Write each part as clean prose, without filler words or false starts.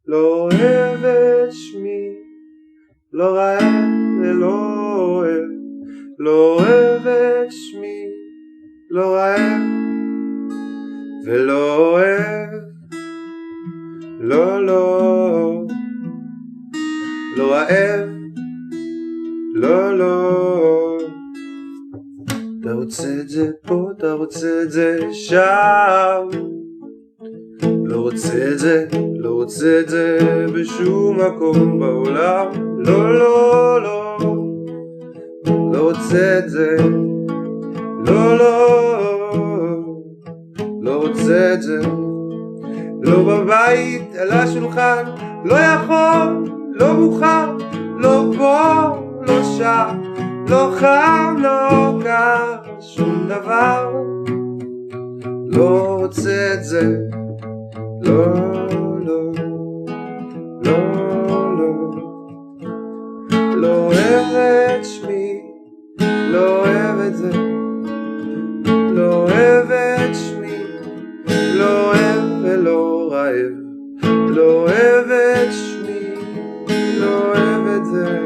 לא אוהב את שמי, לא רעב ולא אוהב, לא אוהב את שמי, לא רעב ולא אוהב, לא לא, לא רעב, לא לא. אתה רוצה את זה פה, אתה רוצה את זה שם, לא רוצה את זה, לא רוצה את זה בשום מקום בעולם, לא לא לא, לא רוצה את זה, לא לא, לא רוצה את זה, לא בבית, על השולחן, לא יכול, לא מוכר, לא פה, לא שם, לא חם, לא קר, שום דבר, לא רוצה את זה, לא לא, לא לא, לא אוהב את שמי, לא אוהב את זה, לא אוהב את שמי, לא אוהב ולא רעב, לא אוהב את שמי, לא אוהב את זה,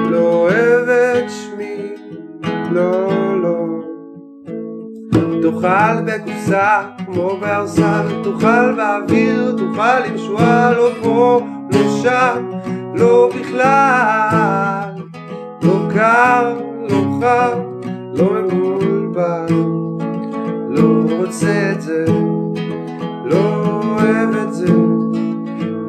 לא אוהב את שמי, לא לא. תאכל בקופסה כמו בארסל, תאכל באוויר, תאכל עם שועל, לא פה, לא שם, לא בכלל, לא קר, לא חם, לא מבולבל, לא רוצה את זה, לא אוהב את זה,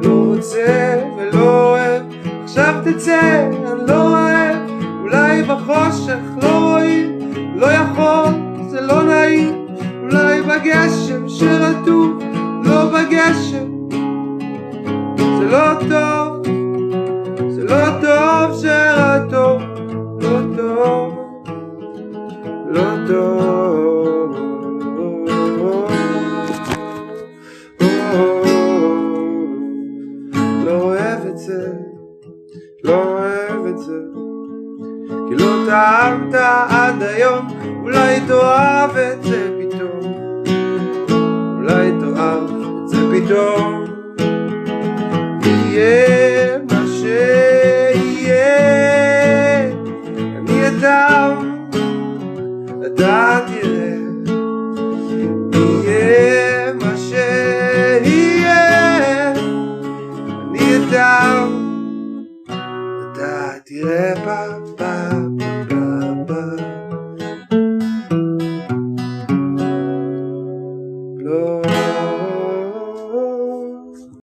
לא רוצה ולא אוהב, עכשיו תצא, אני לא אוהב, אולי בחושך לא רואים, לא יכול, זה לא נעים, אולי בגשם שרטוב, לא בגשם, זה לא טוב, זה לא טוב שרטוב, לא טוב, לא טוב, לא אוהב את זה, לא אוהב את זה, כי לא טעמת עד היום, אולי תאהב את זה פתאום, אולי תאהב את זה פתאום.